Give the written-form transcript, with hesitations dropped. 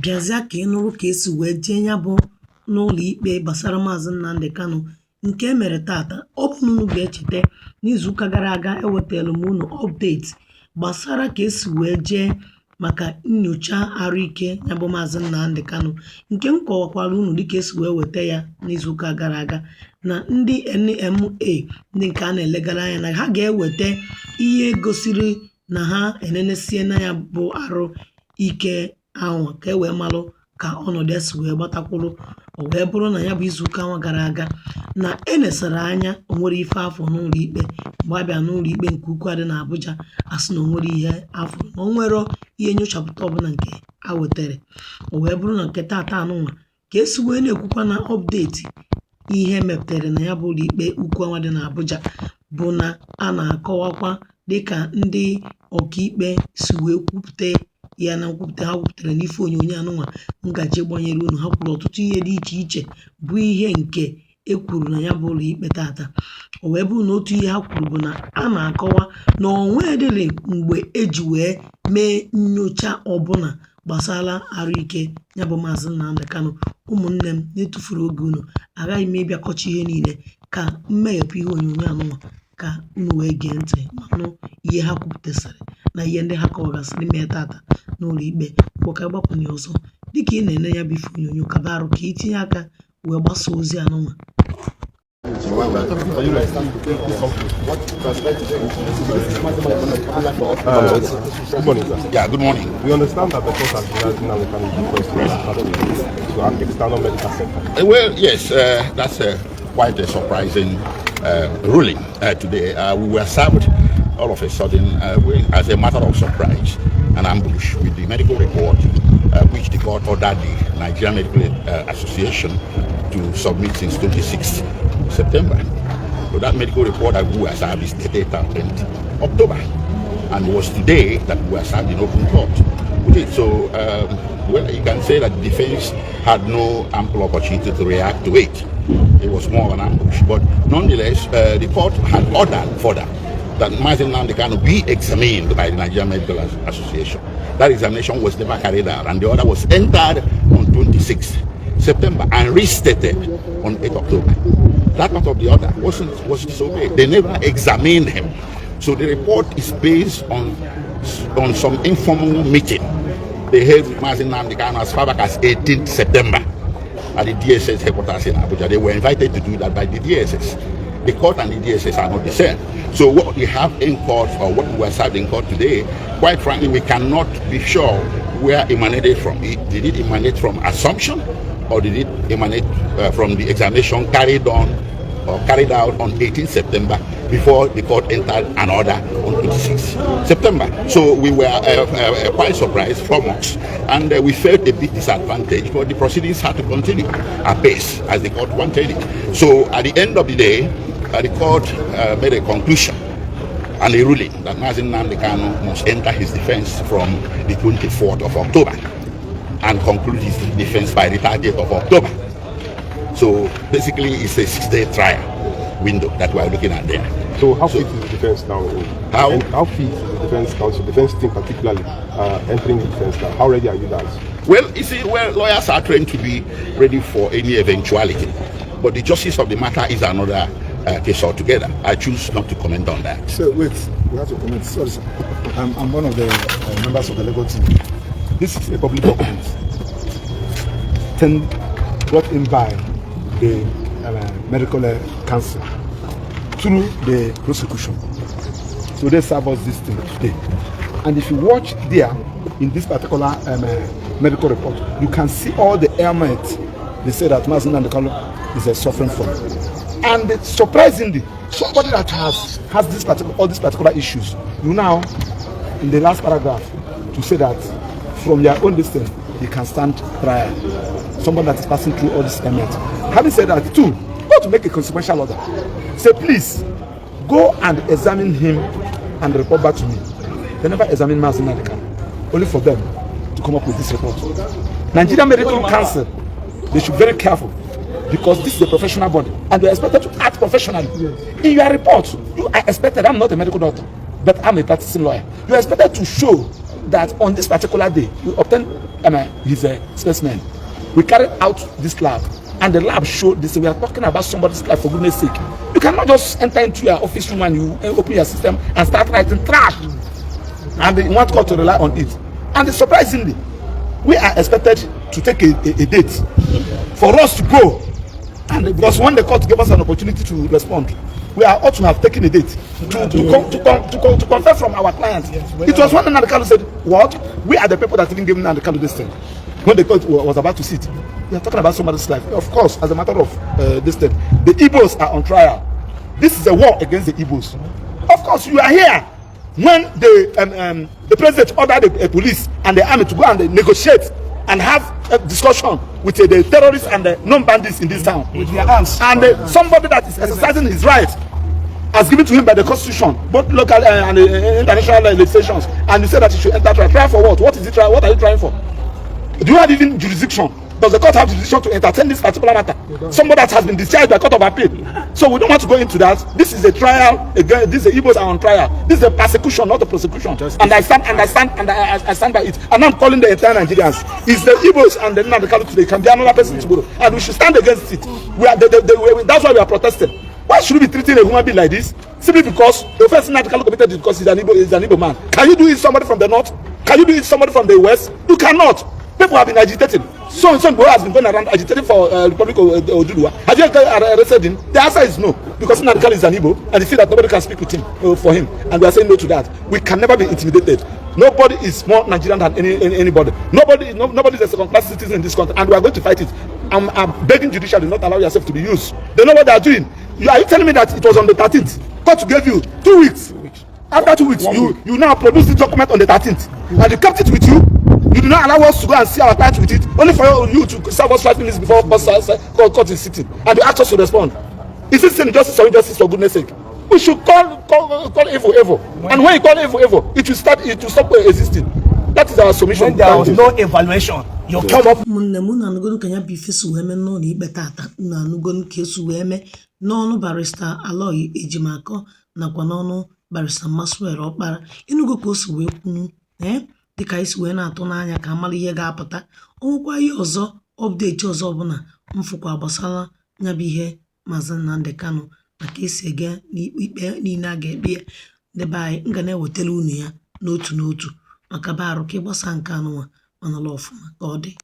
bịazịa ka ị nụrụ ka esi wee jee ya bụ n'ụlọ ikpe gbasara Mazi Nnamdi Kanu nke emere tata. Ọ bụ unu ga-echeta n'izuụka gara aga ewetara m unu update gbasara ka esi wee jee maka nyocha ahụike ya bụ Mazi Nnamdi Kanu nke m kọwakwara unu dịka esi wee weta ya n'izuụka gara aga na ndị NMA ndị nke a na-elegara anya na ha ga-eweta ihe gosiri na ha enenesie na ya bụ arụ ike ahụ ka e wee malụ ka ọnọdụ esi wee gbatakwuru. O wee bụrụ na ya bụ izuụka nwa gara aga na enesara anya onwere ife afọ n'ụlọ ikpe mgbe abịa n'ụlọ ikpe nke ukwu dị na Abuja asị na onwere ihe afọ na onwero ihe nyochapụta ọbụla nke a wetere. O wee bụrụ na nke tata anụnwa ka esi wee na-ekwukwa na ọpdeti ihe mepụtara na ya bụ ụlọ ikpe ukwu nwa dị na Abuja bụ na a na-akọwakwa dịka ndị ọkaikpe si wee kwupụta ya na nkwupụta ha kwupụtara n'ife onyonyo anụnwa ngaji gbanyere unu. Ha kwuru ọtụtụ ihe dị iche iche bụ ihe nke ekwuru na ya bụ ụlọ ikpe tata. O wee bụrụ na otu ihe ha kwuru bụ na a na-akọwa na onwedịrị mgbe eji wee mee nyocha ọbụla gbasara ahụike ya bụ Mazi Nnamdi Kanu. Ụmụnne m na-etufuru oge unu, agaghị m ịbịakọcha ihe niile ka mmeghepụ ihe onyonyo anụnwa ka unu wee gee ntị ma nụ ihe ha kwupụtasịrị na ihe ndị ha kọwagasịrị mee tata n'ụlọ ikpe. Bụ ka gbakwunye ọzọ dịka ị na-ene ya bụ ife onyonyo kaba arụ ka itinye aka wee gbasa ozi anụnwa. Good morning, sir. Yeah, good morning. We understand that the court has denied Nnamdi Kanu to an external medical center. Well, yes, that's quite a surprising ruling today. We were served all of a sudden, as a matter of surprise, an ambush with the medical report, which the court ordered the Nigerian Medical Association to submit since 26th September. So that medical report that we were served is dated 10th October, and it was today that we were served in open court with it. So, well, you can say that the defense had no ample opportunity to react to it. It was more of an ambush, but nonetheless, the court had ordered further that Mazi Nnamdi Kanu be examined by the Nigerian Medical Association. That examination was never carried out, and the order was entered on 26th September and restated on 8th October. That part of the order was disobeyed. They never examined him. So the report is based on some informal meeting they held with Mazi Nnamdi Kanu as far back as 18th September at the DSS headquarters in Abuja. They were invited to do that by the DSS. The court and the DSS are not the same. So what we have in court, or what we were served in court today, quite frankly, we cannot be sure where it emanated from. Did it emanate from assumption, or did it emanate from the examination carried out on 18th September before the court entered an order on 26th September? So we were quite surprised from us, and we felt a bit disadvantaged, but the proceedings had to continue apace as the court wanted it. So at the end of the day, the court made a conclusion and a ruling that Mazi Nnamdi Kanu must enter his defense from the 24th of October and conclude his defense by the 30th of October. So basically, it's a 6-day trial window that we are looking at there. So how fit is the defense now? How fit is the defense counsel, defense team particularly, entering the defense now? How ready are you guys? Well, you see, lawyers are trained to be ready for any eventuality, but the justice of the matter is another case altogether. I choose not to comment on that. So wait, we have to comment. Sorry, sir. I'm one of the members of the legal team. This is a public document brought in by the medical council through the prosecution. So they serve us this thing today. And if you watch there in this particular medical report, you can see all the ailments they say that Mazi Nnamdi Kanu is suffering from. And surprisingly, somebody that has all these particular issues, you now in the last paragraph to say that from your own distance he can stand trial. Somebody that is passing through all these elements. Having said that, too, go to make a consequential order. Say, please, go and examine him and report back to me. They never examine Mazi Nnamdi Kanu, only for them to come up with this report. Nigerian Medical Council, they should be very careful, because this is a professional body and they are expected to act professionally. In your report, you are expected, I'm not a medical doctor, but I'm a practicing lawyer. You are expected to show that on this particular day, we obtained his specimen. We carried out this lab, and the lab showed this. We are talking about somebody's life, for goodness sake. You cannot just enter into your office room and you open your system and start writing trash, and you want God to rely on it. And surprisingly, we are expected to take a date for us to go, and because when the court gave us an opportunity to respond, we are ought to have taken a date to confirm from our clients. It was when Nnamdi Kanu said, "What? We are the people that even gave Nnamdi Kanu this thing." When the court was about to sit, we are talking about somebody's life. Of course, as a matter of this thing, the Igbos are on trial. This is a war against the Igbos. Of course, you are here when the president ordered the police and the army to go and negotiate and have a discussion with the terrorists and the non-bandits in this town with their arms. And somebody that is exercising his rights as given to him by the constitution, both local and international legislations, and you say that he should enter trial. Trial for what? What is it? What are you trying for? Do you have even jurisdiction? Does the court have jurisdiction to entertain this particular matter? Somebody that has been discharged by court of appeal. So we don't want to go into that. This is a trial. Again, these Igbos are on trial. This is a persecution, not a prosecution. And I stand by it. And I'm calling the entire Nigerians. It's the Igbos and the Nnamdi Kanu today. Can be another person tomorrow, and we should stand against it. That's why we are protesting. Why should we be treating a human being like this? Simply because the offense Nnamdi Kanu committed is because he's an Igbo man. Can you do it somebody from the north? Can you do it somebody from the west? You cannot. People have been agitating. So boy has been going around agitating for Republic of Oduduwa. Have you arrested him? The answer is no, because Nnamdi Kanu is an Igbo, and they feel that nobody can speak with him for him, and we are saying no to that. We can never be intimidated. Nobody is more Nigerian than anybody. Nobody is a second-class citizen in this country, and we are going to fight it. I'm begging judiciary not allow yourself to be used. They know what they are doing. Are you telling me that it was on the 13th? Court gave you 2 weeks. After 2 weeks, you now produce the document on the 13th, and you kept it with you. You do not allow us to go and see our client with it, only for you to serve us 5 minutes before court is sitting, and you ask us to respond. Is this injustice or injustice, for goodness sake? We should call Ewooh. And when you call Ewooh, it will stop existing. That is our submission. When there was no evaluation, you come up. Munne kanya bifesu weme no ni betata na nugon kesu weme no barrister Aloy Ejimako na kwa no barrister Maswere Okpara inugo kosu we kwunu dịka isi wee na-atụ n'anya ka amala ihe ga-apụta. Onwekwa ihe ọzọ update ọzọ ọbụla mfụkwa gbasara nya bụ ihe Mazi Nnamdi Kanu maka isi ege n'ikpe niile a ga-ekpe ya debe anyị nga na-ewetara unu ya n'otu n'otu maka barụ ka ịgbasa nke anụnwa mana ọfụma ka ọ dị.